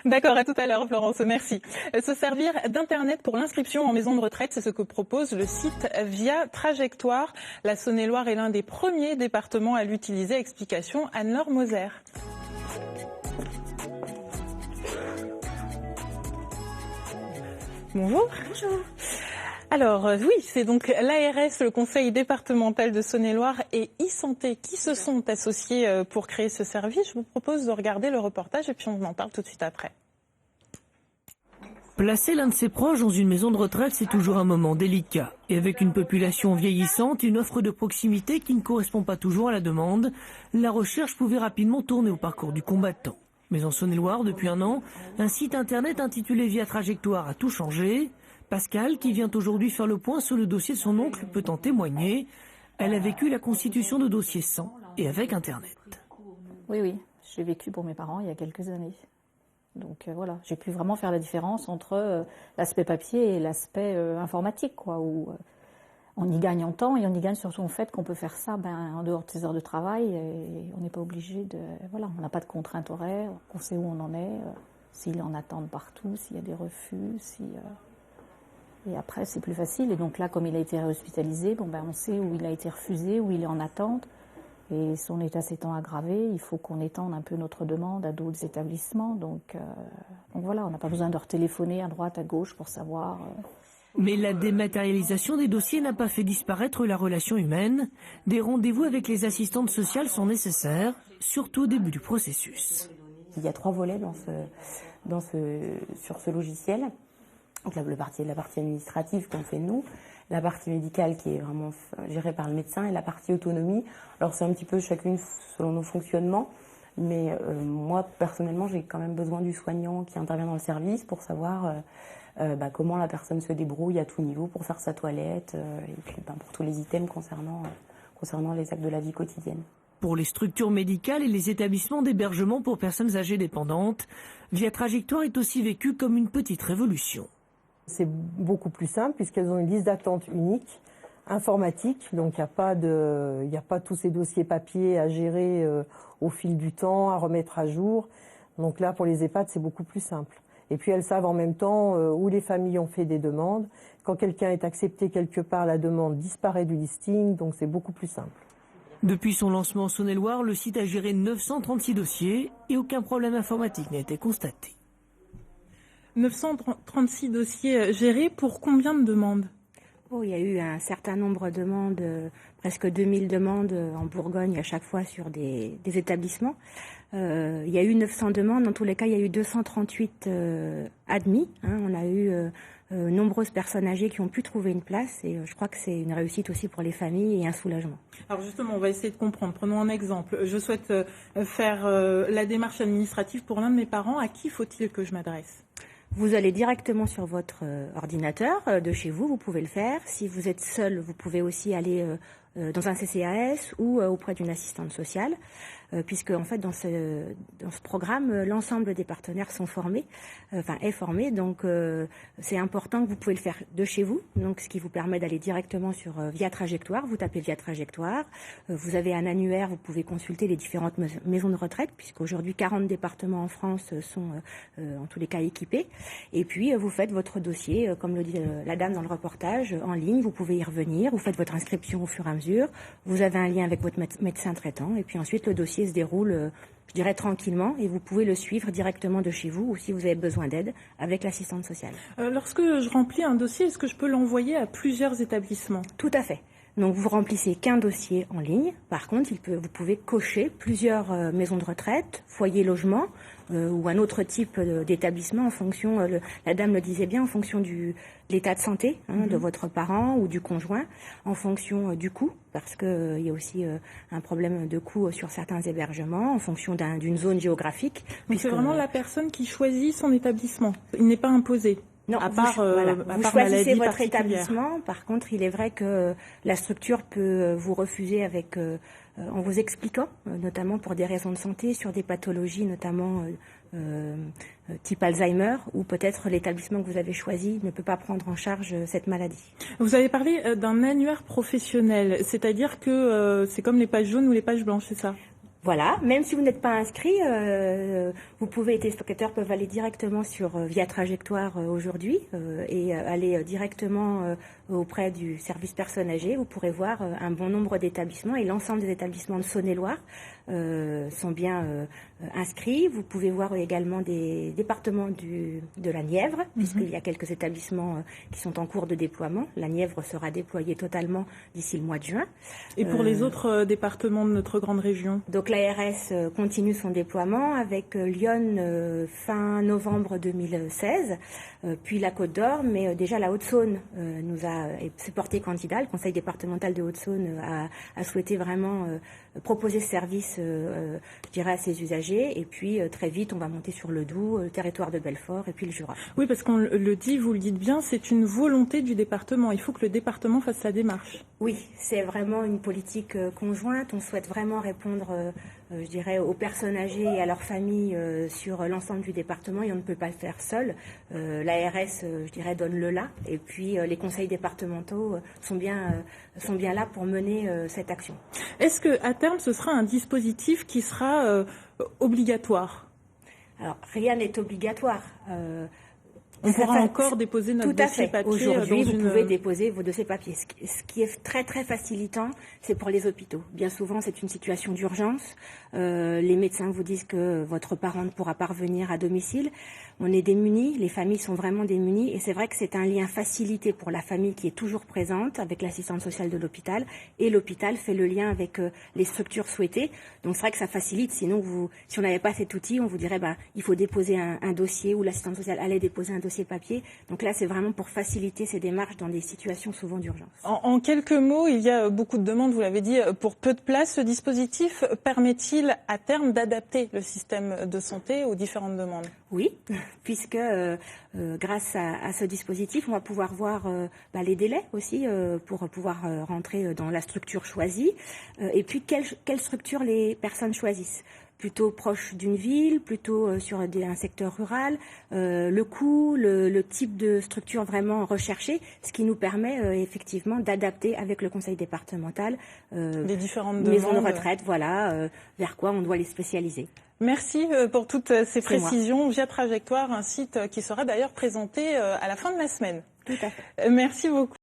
D'accord, à tout à l'heure Florence, merci. Se servir d'Internet pour l'inscription en maison de retraite, c'est ce que propose le site Via Trajectoire. La Saône-et-Loire est l'un des premiers départements à l'utiliser. Explication Anne-Laure Moser. Bonjour. Bonjour. Alors oui, c'est donc l'ARS, le Conseil départemental de Saône-et-Loire et e-santé qui se sont associés pour créer ce service. Je vous propose de regarder le reportage et puis on en parle tout de suite après. Placer l'un de ses proches dans une maison de retraite, c'est toujours un moment délicat. Et avec une population vieillissante, une offre de proximité qui ne correspond pas toujours à la demande, la recherche pouvait rapidement tourner au parcours du combattant. Mais en Saône-et-Loire, depuis un an, un site internet intitulé Via Trajectoire a tout changé. Pascal, qui vient aujourd'hui faire le point sur le dossier de son oncle, peut en témoigner. Elle a vécu la constitution de dossiers sans et avec Internet. Oui, je l'ai vécu pour mes parents il y a quelques années. Donc voilà, j'ai pu vraiment faire la différence entre l'aspect papier et l'aspect informatique, quoi, où on y gagne en temps et on y gagne surtout en fait qu'on peut faire ça en dehors de ses heures de travail et on n'est pas obligé de... Voilà, on n'a pas de contraintes horaires, on sait où on en est, s'il est en attente partout, s'il y a des refus, Et après, c'est plus facile. Et donc là, comme il a été réhospitalisé, on sait où il a été refusé, où il est en attente. Et son état s'étant aggravé, il faut qu'on étende un peu notre demande à d'autres établissements. Donc voilà, on n'a pas besoin de retéléphoner à droite, à gauche pour savoir. Mais la dématérialisation des dossiers n'a pas fait disparaître la relation humaine. Des rendez-vous avec les assistantes sociales sont nécessaires, surtout au début du processus. Il y a 3 volets sur ce logiciel. Donc la partie administrative qu'on fait nous, la partie médicale qui est vraiment gérée par le médecin et la partie autonomie. Alors c'est un petit peu chacune selon nos fonctionnements, mais moi personnellement j'ai quand même besoin du soignant qui intervient dans le service pour savoir comment la personne se débrouille à tout niveau pour faire sa toilette et puis pour tous les items concernant les actes de la vie quotidienne. Pour les structures médicales et les établissements d'hébergement pour personnes âgées dépendantes, Via Trajectoire est aussi vécu comme une petite révolution. C'est beaucoup plus simple puisqu'elles ont une liste d'attente unique, informatique, donc il n'y a pas tous ces dossiers papier à gérer au fil du temps, à remettre à jour. Donc là, pour les EHPAD, c'est beaucoup plus simple. Et puis elles savent en même temps où les familles ont fait des demandes. Quand quelqu'un est accepté quelque part, la demande disparaît du listing, donc c'est beaucoup plus simple. Depuis son lancement en Saône-et-Loire, le site a géré 936 dossiers et aucun problème informatique n'a été constaté. 936 dossiers gérés pour combien de demandes ? Il y a eu un certain nombre de demandes, presque 2000 demandes en Bourgogne à chaque fois sur des établissements. Il y a eu 900 demandes, dans tous les cas il y a eu 238 admis. On a eu nombreuses personnes âgées qui ont pu trouver une place et je crois que c'est une réussite aussi pour les familles et un soulagement. Alors justement, on va essayer de comprendre. Prenons un exemple. Je souhaite faire la démarche administrative pour l'un de mes parents. À qui faut-il que je m'adresse ? Vous allez directement sur votre ordinateur de chez vous, vous pouvez le faire. Si vous êtes seul, vous pouvez aussi aller dans un CCAS ou auprès d'une assistante sociale, puisque en fait dans ce programme, l'ensemble des partenaires sont formés, est formé, donc c'est important que vous pouvez le faire de chez vous, donc ce qui vous permet d'aller directement sur Via Trajectoire, vous tapez Via Trajectoire, vous avez un annuaire, vous pouvez consulter les différentes maisons de retraite, puisqu'aujourd'hui 40 départements en France sont en tous les cas équipés, et puis vous faites votre dossier, comme le dit la dame dans le reportage, en ligne, vous pouvez y revenir, vous faites votre inscription au fur et à mesure, vous avez un lien avec votre médecin traitant, et puis ensuite le dossier se déroule, je dirais, tranquillement, et vous pouvez le suivre directement de chez vous, ou si vous avez besoin d'aide, avec l'assistante sociale. Lorsque je remplis un dossier, est-ce que je peux l'envoyer à plusieurs établissements ? Tout à fait. Donc vous remplissez qu'un dossier en ligne. Par contre, vous pouvez cocher plusieurs maisons de retraite, foyer logement ou un autre type d'établissement en fonction, la dame le disait bien, en fonction de l'état de santé de votre parent ou du conjoint, en fonction du coût, parce qu'il y a aussi un problème de coût sur certains hébergements, en fonction d'une zone géographique. Donc c'est vraiment la personne qui choisit son établissement. Il n'est pas imposé. Non, vous choisissez votre établissement. Par contre, il est vrai que la structure peut vous refuser en vous expliquant, notamment pour des raisons de santé, sur des pathologies, notamment type Alzheimer, ou peut-être l'établissement que vous avez choisi ne peut pas prendre en charge cette maladie. Vous avez parlé d'un annuaire professionnel, c'est-à-dire que c'est comme les pages jaunes ou les pages blanches, c'est ça ? Voilà, même si vous n'êtes pas inscrit, vous pouvez, les téléspectateurs peuvent aller directement sur Via Trajectoire aujourd'hui et aller directement auprès du service personnes âgées. Vous pourrez voir un bon nombre d'établissements et l'ensemble des établissements de Saône-et-Loire sont bien inscrits. Vous pouvez voir également des départements de la Nièvre, puisqu'il y a quelques établissements qui sont en cours de déploiement. La Nièvre sera déployée totalement d'ici le mois de juin. Et pour les autres départements de notre grande région? Donc l'ARS continue son déploiement avec Lyon fin novembre 2016, puis la Côte d'Or, mais déjà la Haute-Saône s'est porté candidat. Le Conseil départemental de Haute-Saône a souhaité vraiment proposer ce service, je dirais, à ses usagers. Et puis très vite, on va monter sur le Doubs, le territoire de Belfort et puis le Jura. Oui, parce qu'on le dit, vous le dites bien, c'est une volonté du département. Il faut que le département fasse la démarche. Oui, c'est vraiment une politique conjointe. On souhaite vraiment répondre, je dirais, aux personnes âgées et à leurs familles sur l'ensemble du département et on ne peut pas le faire seul. L'ARS, je dirais, donne le là et puis les conseils départementaux sont bien là pour mener cette action. Est-ce qu'à terme, ce sera un dispositif qui sera obligatoire? Alors, rien n'est obligatoire. On pourra encore déposer notre dossier papier. Aujourd'hui, vous pouvez déposer vos dossiers papier. Ce qui est très très facilitant, c'est pour les hôpitaux. Bien souvent, c'est une situation d'urgence. Les médecins vous disent que votre parent ne pourra pas revenir à domicile. On est démunis, les familles sont vraiment démunies et c'est vrai que c'est un lien facilité pour la famille qui est toujours présente avec l'assistante sociale de l'hôpital et l'hôpital fait le lien avec les structures souhaitées. Donc c'est vrai que ça facilite. Sinon, si on n'avait pas cet outil, on vous dirait il faut déposer un dossier ou l'assistante sociale allait déposer un dossier papier. Donc là, c'est vraiment pour faciliter ces démarches dans des situations souvent d'urgence. En quelques mots, il y a beaucoup de demandes, vous l'avez dit, pour peu de place. Ce dispositif permet-il à terme d'adapter le système de santé aux différentes demandes? Oui, puisque grâce à ce dispositif, on va pouvoir voir les délais aussi pour pouvoir rentrer dans la structure choisie et puis quelle structure les personnes choisissent. Plutôt proche d'une ville, plutôt sur un secteur rural, le coût, le type de structure vraiment recherchée, ce qui nous permet effectivement d'adapter avec le conseil départemental les différentes maisons demandes de retraite, voilà, vers quoi on doit les spécialiser. Merci pour toutes ces précisions. Via Trajectoire, un site qui sera d'ailleurs présenté à la fin de la semaine. Tout à fait. Merci beaucoup.